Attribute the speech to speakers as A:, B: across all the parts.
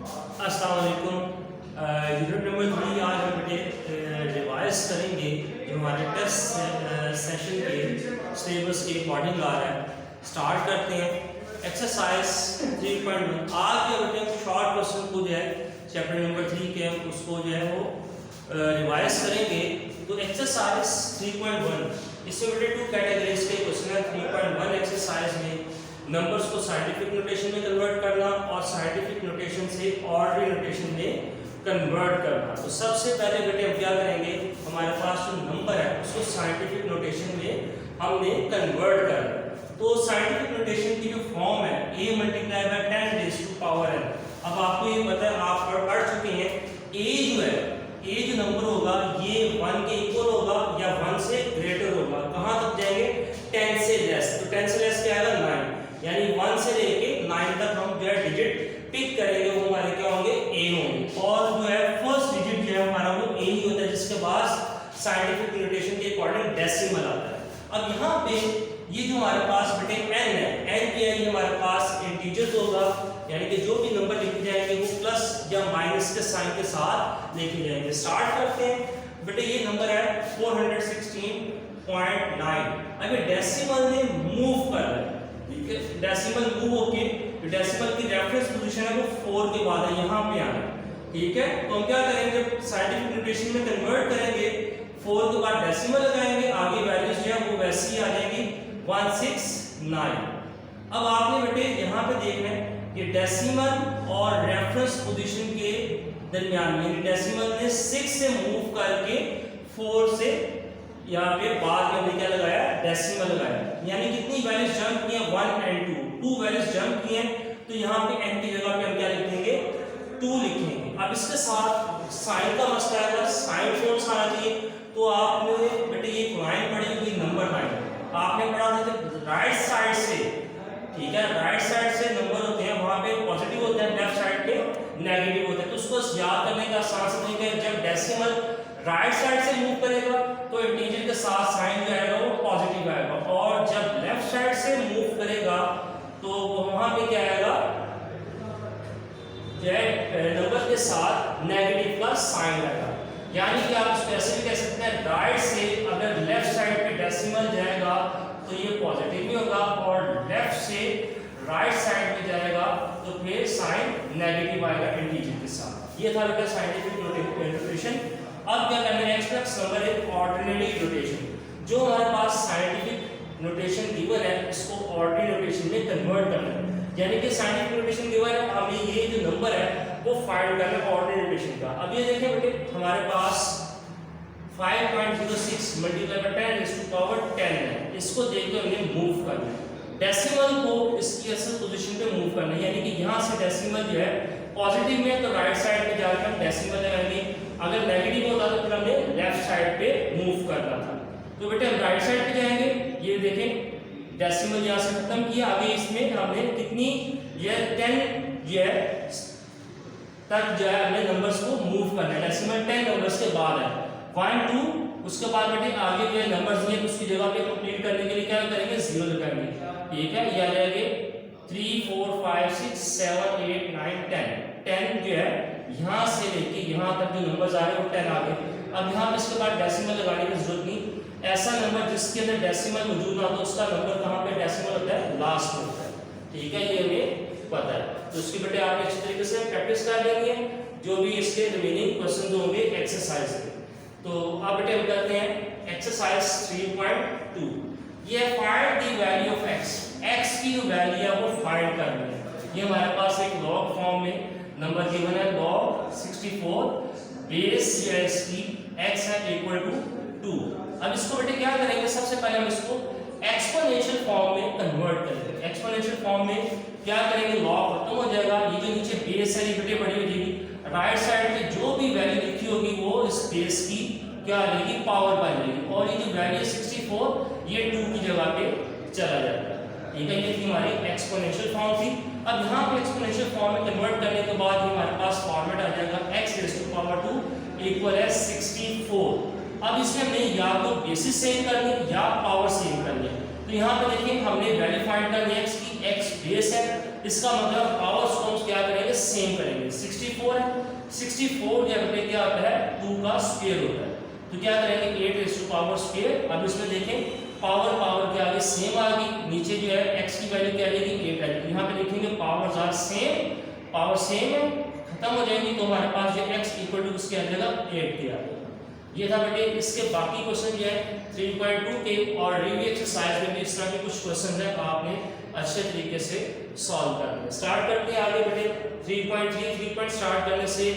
A: अस्सलाम वालेकुम। Unit number 3 आज हम बेटे रिवाइज करेंगे जो हमारे टेस्ट सेशन के सिलेबस के अकॉर्डिंग आ रहा है। स्टार्ट करते हैं एक्सरसाइज 3.1। आज जो बेटे शॉर्ट क्वेश्चन को जो है चैप्टर नंबर 3 के हम उसको जो है वो रिवाइज करेंगे। तो एक्सरसाइज 3.1 इसमें बेटे 2 कैटेगरीज के क्वेश्चन है। 3.1 एक्सरसाइज में नंबर्स को साइंटिफिक नोटेशन में कन्वर्ट करना और साइंटिफिक नोटेशन से ऑर्डनरी नोटेशन में कन्वर्ट करना। तो सबसे पहले बेटे हम क्या करेंगे, हमारे पास जो नंबर है उसको साइंटिफिक नोटेशन में हमने कन्वर्ट करना। तो साइंटिफिक नोटेशन की जो फॉर्म है a multiply by 10 raise to power n। अब आपको ये पता है, आप पढ़ चुके हैं, a जो है a जो नंबर होगा ये 1 के इक्वल होगा या 1 से ग्रेटर होगा। कहाँ तक जाएंगे, 10 से लेस। तो 10 से लेस क्या आएगा, 9। यानी 1 से लेके 9 तक हम जो है डिजिट पिक करेंगे, वो हमारे क्या होंगे, a होंगे। और जो है फर्स्ट डिजिट जो है हमारा वो a ही होता है, जिसके बाद साइंटिफिक नोटेशन के अकॉर्डिंग डेसिमल आता है। अब यहाँ पे ये जो हमारे पास बेटे n है, n क्या है, ये हमारे पास इंटीजर्स होगा, यानी कि जो भी नंबर लिखे जाएंगे वो प्लस या माइनस के साइन के साथ लिखे जाएंगे। स्टार्ट करते हैं बेटे, ये नंबर है 416.9। अभी डेसिमल ने मूव कर रहा है, डेसिमल मूव होके जो डेसिमल की रेफरेंस पोजीशन है वो 4 के बाद है, यहाँ पे आना। ठीक है, तो हम क्या करेंगे, साइंटिफिक नोटेशन में कन्वर्ट करेंगे, 4 के बाद डेसिमल लगाएंगे, आगे वैल्यूज जो है वो वैसी आ जाएगी 169। अब आपने बेटे यहाँ पे देखना है कि डेसिमल और रेफरेंस पोजीशन के दरमियान में डेसिमल ने 6 से मूव करके 4 से यहाँ पे बाद में हमने क्या लगाया, डेसिमल लगाया। यानी कितनी वैल्यूज जंप की हैं, 1 और 2 वैल्यूज जंप की हैं। तो यहाँ पे n की जगह पे हम क्या लिखेंगे, 2 लिखेंगे। अब इसके साथ साइन का मसला है, अगर साइन कौन सा आना चाहिए, तो आपने बेटे ये लाइन पढ़ी हुई नंबर लाइन आपने पढ़ा था कि राइट साइड से, ठीक है, राइट साइड से नंबर होते हैं वहां पे पॉजिटिव होते हैं, लेफ्ट साइड पे नेगेटिव होते हैं। तो उसको याद करने का आसान सा तरीका है, जब डेसिमल राइट साइड से मूव करेगा तो इंटीजर के साथ साइन जो आएगा वो पॉजिटिव आएगा, और जब लेफ्ट साइड से मूव करेगा तो वहां पे क्या आएगा, नंबर के साथ नेगेटिव का साइन आएगा। यानी कि आप इसको ऐसे भी कह सकते हैं, राइट से अगर लेफ्ट साइड पे डेसिमल जाएगा तो ये पॉजिटिव भी होगा, और लेफ्ट से राइट साइड पे जाएगा तो फिर साइन नेगेटिव आएगा इंटीजर के साथ। ये था बेटा साइंटिफिक नोटेशन। अब क्या करना है, नेक्स्ट नंबर है ऑर्डिनरी नोटेशन। जो हमारे पास साइंटिफिक नोटेशन गिवन है इसको ऑर्डिनरी नोटेशन में कन्वर्ट करना है। यानी कि साइंटिफिक नोटेशन गिवन है, हमें ये जो नंबर है वो फाइंड करना है ऑर्डिनरी नोटेशन का। अब ये देखें बेटे, हमारे पास 5.06 multiply by 10 raise to power 10 है। इसको देखकर हमने मूव करना है, डेसिमल को इसकी असल पोजीशन पे मूव करना है। यानी कि यहाँ से डेसिमल जो है पॉजिटिव में तो राइट साइड पे जाकर हम डेसिमल लगाएंगे, अगर नेगेटिव होता तो फिर हमने लेफ्ट साइड पे मूव करना था। तो बेटे हम राइट साइड पे जाएंगे, ये देखें डेसिमल यहाँ से खत्म किया, आगे इसमें हमने कितनी ये 10 जो है तक जो है हमने नंबर्स को मूव करना है। डेसिमल 10 नंबर्स के बाद है 1 2, उसके बाद बेटे आगे जो है नंबर्स हैं उसकी जगह पे कंप्लीट करने के लिए क्या करेंगे, 0 लगाएंगे। ठीक है, ये आ जाएंगे 3 4 5 6 7 8 9 10 जो है यहाँ से लेके यहाँ तक जो नंबर्स आ रहे हैं वो 10 आ गए। अब यहाँ पे इसके बाद डेसिमल लगाने की जरूरत नहीं, ऐसा नंबर जिसके अंदर डेसिमल मौजूद ना हो तो उसका नंबर कहाँ पे डेसिमल होता है, लास्ट में होता है। ठीक है, ये हमें पता है। तो उसकी बेटे आप अच्छी तरीके से प्रैक्टिस कर लेंगे जो भी इसके रिमेनिंग क्वेश्चन होंगे एक्सरसाइज के। तो अब बेटे हम करते हैं एक्सरसाइज 3.2। ये find the value of x की जो वैल्यू है वो फाइंड करनी है। ये हमारे पास एक लॉग फॉर्म में नंबर गिवन है, log 64 बेस या इसकी x है इक्वल टू 2। अब इसको बेटे क्या करेंगे, सबसे पहले हम इसको एक्सपोनेंशियल फॉर्म में कन्वर्ट करेंगे। एक्सपोनेंशियल फॉर्म में क्या करेंगे, लॉग खत्म हो जाएगा, ये जो नीचे बेस है ये बेटे बड़ी हो जाएगी, राइट साइड पे जो भी वैल्यू लिखी होगी वो इस बेस की क्या रहेगी, पावर बन जाएगी, और ये जो वैल्यू 64 ये 2 की जगह पे चला जाएगा। ठीक है, ये थी हमारी एक्सपोनेंशियल फॉर्म थी। अब यहाँ पे एक्सपोनेंशियल फॉर्म में कन्वर्ट करने के बाद हमारे पास फॉर्मेट आ जाएगा x raise to power 2 equal है 64। अब इसमें हमने या तो बेसिस सेम करनी है या पावर सेम करनी है। तो यहाँ पे देखिए हमने वैल्यू फाइंड करनी है x की, x बेस है, इसका मतलब पावर्स को हम क्या करेंगे, सेम करेंगे। 64 है, 64 या बेटे क्या होता है 2 का स्क्वायर होता है, तो क्या करेंगे 8 रेज़ टू पावर स्क्वायर। अब इसमें देखें पावर के आगे सेम आ गई, नीचे जो है x की वैल्यू क्या आएगी 8 आएगी, यहाँ पे देखेंगे powers are same, power same है, खत्म हो जाएंगी, तो हमारे पास जो x इक्वल टू उसके आ जाएगा 8 के आ जाएगा। ये था बेटे इसके बाकी क्वेश्चन जो है 3.2 के और रिव्यू एक्सरसाइज में भी इस तरह के कुछ क्वेश्चन है आपने अच्छे तरीके से सॉल्व करना है। स्टार्ट करते हैं आगे बेटे 3.3 स्टार्ट करने से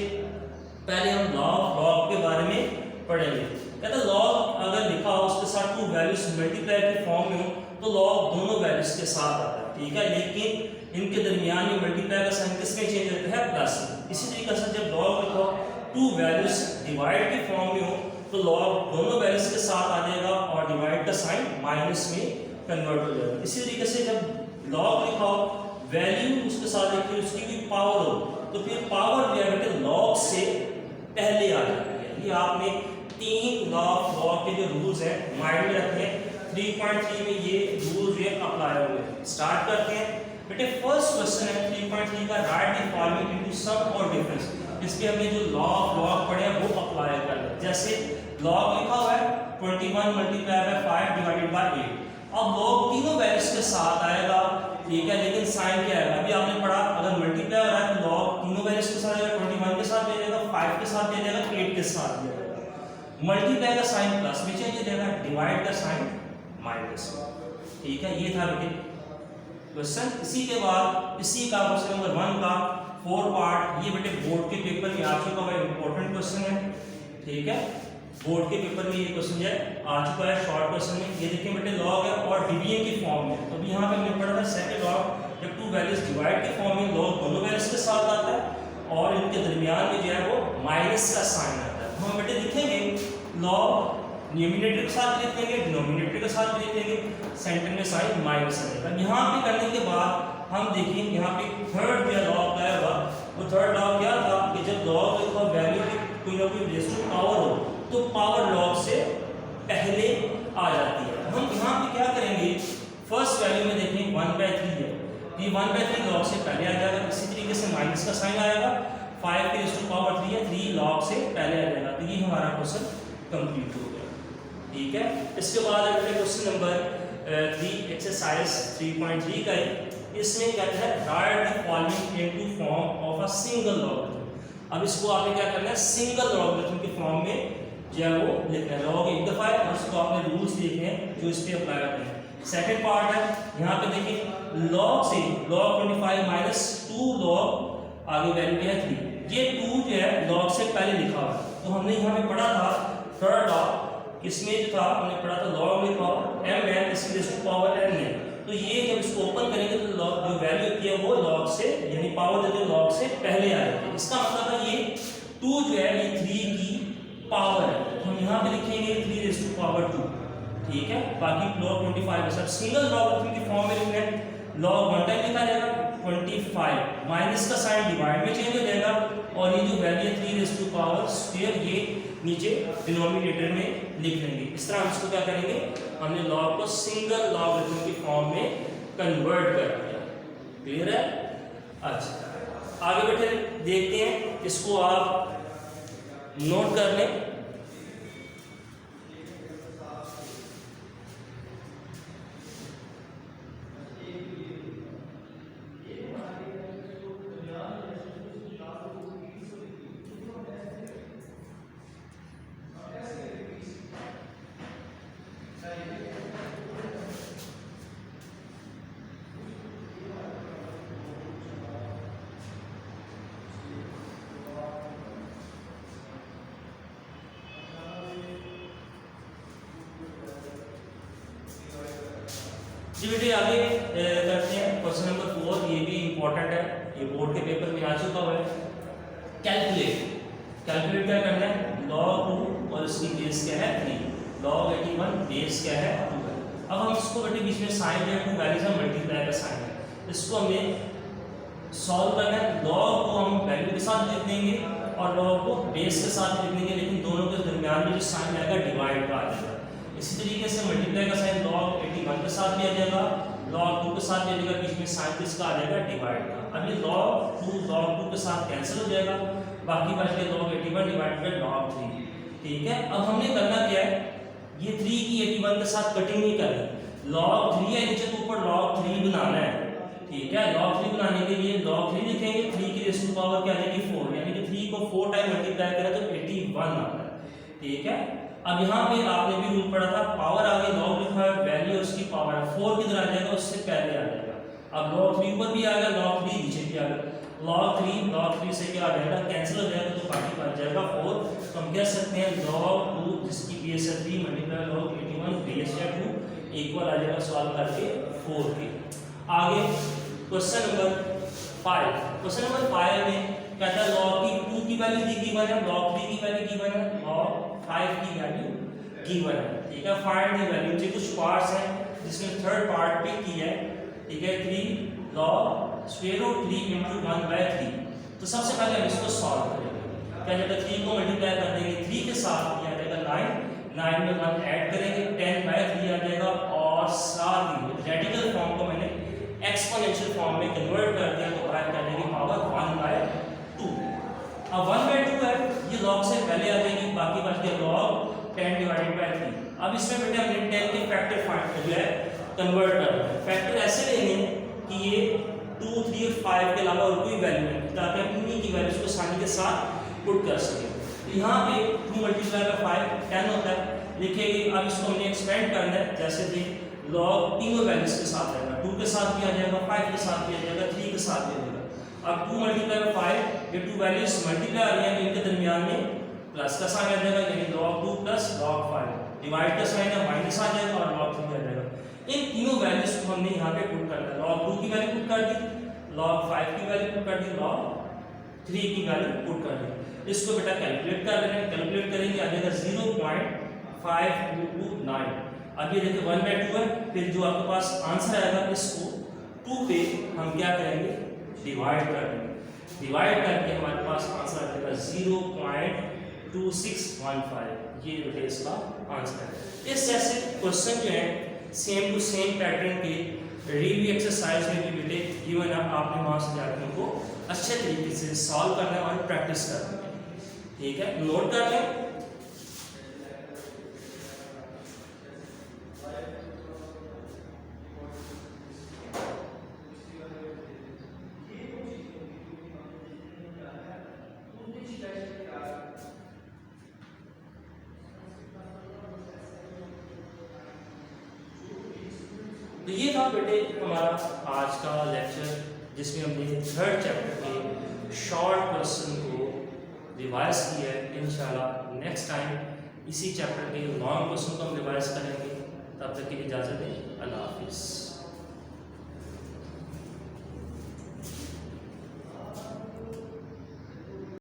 A: पहले हम लॉग के बारे में पढ़ेंगे। कहते लॉग अगर लिखा हो उसके साथ टू वैल्यूज मल्टीप्लाई के फॉर्म में हो तो लॉग दोनों वैल्यूज के साथ आता है, ठीक है, लेकिन इनके दरमियान में मल्टीप्लाई का साइन किसमें चेंज होता है, प्लस में। इसी तरीके से जब लॉग लिखो टू वैल्यूज डिवाइड के फॉर्म में हो तो लॉग दोनों वैल्यूज के साथ आ जाएगा और डिवाइड का साइन माइनस में कन्वर्ट हो जाएगा। इसी तरीके से जब लॉग लिखा हो वैल्यू उसके साथ देखिए उसकी भी पावर हो तो फिर पावर जो है बेटे लॉग से पहले आ जाती है। ये आपने 3 लॉग के जो रूल्स हैं माइंड में रखने हैं। 3.3 में ये रूल्स ये अप्लाई हुए हैं। स्टार्ट करते हैं बेटे। फर्स्ट क्वेश्चन है 3.3 का, right the following into some और डिफरेंस। इसके हमने जो लॉग पढ़े हैं वो अप्लाई कर लें। जैसे लॉग लिखा हुआ है 21 मल्टीप्लाई बाय 5 डिवाइडेड बाय 8। अब लॉग तीनों वैल्यूज के साथ आएगा, ठीक है, लेकिन साइन क्या है, अभी आपने पढ़ा अगर मल्टीप्लाई हो रहा है तो लॉग तीनों वैल्यूज के साथ आएगा, 21 के साथ दिया जाएगा, 5 के साथ दिया जाएगा, 8 के साथ दिया जाएगा। मल्टीप्लाई का साइन प्लस में चेंज हो जाएगा, डिवाइड का साइन माइनस, ठीक है। ये था बेटे क्वेश्चन। इसी के बाद इसी का क्वेश्चन नंबर 1 का 4 पार्ट, ये बेटे बोर्ड के पेपर में आ चुका हुआ इंपॉर्टेंट क्वेश्चन है, ठीक है, बोर्ड के पेपर में ये क्वेश्चन है आ चुका है शॉर्ट क्वेश्चन में। ये देखिए बेटे लॉग है और डिवीजन की फॉर्म में, तो अभी यहाँ पे हमने पढ़ा था सेकंड लॉग, जब टू वैल्यूज डिवाइड के फॉर्म में लॉग दोनों वैल्यूज के साथ आता है और इनके दरमियान में जो है वो माइनस का साइन आता है। हम बेटे लिखेंगे लॉग न्यूमिनेटर के साथ भी लिखेंगे, डिनोमिनेटर के साथ भी लिखेंगे, सेंटर में साइन माइनस आएगा। यहाँ पे करने के बाद हम देखेंगे यहाँ पे थर्ड जो लॉग आया हुआ, वो थर्ड लॉग क्या था कि जब लॉग लिखा वैल्यू की कोई ना कोई रेज़ टू पावर हो तो पावर लॉग से पहले आ जाती है। हम यहाँ पे क्या करेंगे, फर्स्ट वैल्यू में देखें 1/3 है, ये 1/3 लॉग से पहले आ जाएगा। इसी तरीके से माइनस का साइन आएगा, 5 की रेज़ टू पावर 3 है, 3 लॉग से पहले आ जाएगा। तो ये हमारा क्वेश्चन कंप्लीट हो गया, ठीक है। इसके बाद अगले क्वेश्चन नंबर 3 एक्सरसाइज 3.3 का है। इसमें कहता है right the following into form of a single logarithm. अब इसको आपने क्या करना है, सिंगल लॉगरिथम के फॉर्म में जो है वो लिखना है। लॉग एक दफा है और उसको आपने रूल्स देखने हैं जो इस पे अप्लाई करते हैं। सेकंड पार्ट है, यहाँ पे देखिए लॉग से log 25 माइनस 2 लॉग आगे वैल्यू क्या है 3, ये 2 जो है लॉग से पहले लिखा हुआ है। तो हमने यहाँ पे पढ़ा था थर्ड लॉग, इसमें जो था हमने पढ़ा था लॉग लिखा m है इसकी रेज़ टू पावर n है। तो ये जब इसको ओपन करेंगे तो लॉग जो वैल्यू होती है वो लॉग से यानी पावर जो लॉग से पहले आ जाती है। इसका मतलब है ये 2 जो है ये 3 की पावर है, तो हम यहाँ पे लिखेंगे 3 रेज़ टू पावर 2, ठीक है। बाकी log 25 है, सब सिंगल लॉगरिथम की फॉर्म में लिखना है। log 1 टाइम लिखा जाएगा 25 माइनस का साइन डिवाइड में चेंज हो जाएगा और ये जो वैल्यू है 3 रेज़ टू पावर स्क्वायर ये नीचे डिनोमिनेटर में लिख लेंगे। इस तरह हम इसको क्या करेंगे, हमने लॉग को सिंगल लॉगरिथम की फॉर्म में कन्वर्ट कर दिया। क्लियर है? अच्छा आगे बैठे देखते हैं, इसको आप नोट कर लें। जी बेटे आगे करते हैं क्वेश्चन नंबर 4, ये भी इंपॉर्टेंट है, ये बोर्ड के पेपर में आ चुका हुआ है। कैलकुलेट क्या करना है, log 2 और इसकी बेस क्या है 3, log 81 बेस क्या है 2 है। अब हम इसको बेटे बीच में साइन है, टू वैल्यूज है, मल्टीप्लाई का साइन है, इसको हमें सॉल्व करना है। log को हम वैल्यू के साथ लिख देंगे और log को बेस के साथ लिख देंगे, लेकिन दोनों के दरमियान में जो साइन आएगा डिवाइड का आ जाएगा। इसी तरीके से मल्टीप्लाई का साइन log 81 के साथ भी आ जाएगा, log 2 के साथ भी आ जाएगा, बीच में साइन किसका आ जाएगा, डिवाइड का। अब ये log 2 के साथ कैंसिल हो जाएगा, बाकी बच गया log 81 डिवाइड बाय log 3। ठीक है, अब हमने करना क्या है, ये 3 की 81 के साथ कटिंग नहीं करनी, log 3 है नीचे तो ऊपर log 3 बनाना है। ठीक है, log 3 बनाने के लिए log 3 लिखेंगे, 3 की रेज़ टू पावर क्या आ जाएगी 4, यानी कि 3 को 4 टाइम मल्टीप्लाई करें तो 81 आता है। ठीक है, अब यहाँ पे आपने भी रूल पढ़ा था, पावर आगे log लिखा है, वैल्यू उसकी पावर है, 4 किधर आ जाएगा, उससे पहले आ जाएगा। अब log 3 ऊपर भी आ गया, log 3 नीचे भी आ गया, log 3 से क्या आ जाएगा, कैंसिल हो जाएगा, तो बाकी बच जाएगा 4। तो हम कह सकते हैं log 2 जिसकी बेस है 3 मल्टीप्लाई log 81 बेस है 2 इक्वल आ जाएगा सॉल्व करके 4 के। आगे क्वेश्चन नंबर 5, क्वेश्चन नंबर 5 में कहता है log की 2 की वैल्यू गिवन है, log 3 की वैल्यू गिवन है, log 5 की वैल्यू गिवन है। ठीक है, फाइंड द वैल्यू, जो कुछ पार्ट्स हैं जिसमें थर्ड पार्ट पिक किया है। ठीक है, 3 log स्क्वायर रूट 3 into 1/3। तो सबसे पहले हम इसको सॉल्व करेंगे। क्या जाएगा, 3 को मल्टीप्लाई कर देंगे 3 के साथ, ये आ जाएगा 9 में 1 ऐड करेंगे 10/3 आ जाएगा, और साथ ही रेडिकल फॉर्म को मैंने एक्सपोनेंशियल फॉर्म में कन्वर्ट कर दिया, तो बाहर क्या जाएगी पावर 1/2। अब 1/2 है, ये log से पहले आ जाएगी, बाकी बच गया log 10 डिवाइडेड बाय 3। अब इसमें बेटा हमने 10 के फैक्टर फाइंड जो है कन्वर्ट करना है। फैक्टर ऐसे लेने कि ये 2, 3 और 5 के अलावा और कोई वैल्यू नहीं, ताकि हम इन्हीं की वैल्यूज को आसानी के साथ पुट कर सकें। तो यहाँ पे 2 मल्टीप्लाई बाय 5 10 होता है, लिखेंगे। अब इसको हमने एक्सपेंड करना है, जैसे कि log तीनों वैल्यूज के साथ रहेगा, 2 के साथ भी आ जाएगा, 5 के साथ भी आ जाएगा, 3 के साथ भी आ जाएगा। अब 2 मल्टीप्लाई बाय 5, ये 2 वैल्यूज मल्टीप्लाई आ रही हैं, तो इनके दरमियान में प्लस का साइन आ जाएगा, यानी log 2 प्लस log 5, डिवाइड का साइन है माइनस आ जाएगा और log 3 आ जाएगा। इन तीनों वैल्यूज को हमने यहाँ पे पुट करना है, log 2 की वैल्यू पुट कर दी, log 5 की वैल्यू पुट कर दी, log 3 की वैल्यू पुट कर दी। इसको बेटा कैलकुलेट कर लेना है, कैलकुलेट करेंगे आ जाएगा 0.5229। अब ये देखिए 1/2 है, फिर जो आपके पास आंसर आएगा इसको 2 पे हम क्या करेंगे, डिवाइड कर देंगे, डिवाइड करके हमारे पास आंसर आ जाएगा 0.2615। ये बेटे इसका आंसर है। इस जैसे क्वेश्चन जो है सेम टू सेम पैटर्न के रिव्यू एक्सरसाइज में भी बेटे गिवन है, आपने वहां से जाकर उनको अच्छे तरीके से सॉल्व करना है और प्रैक्टिस करना है। ठीक है, नोट कर लें। तो ये था बेटे हमारा आज का लेक्चर, जिसमें हमने थर्ड चैप्टर के शॉर्ट क्वेश्चन को रिवाइज किया है। इंशाल्लाह नेक्स्ट टाइम इसी चैप्टर के लॉन्ग क्वेश्चन को हम रिवाइज करेंगे। तब तक के लिए इजाज़त दें, अल्लाह हाफिज़।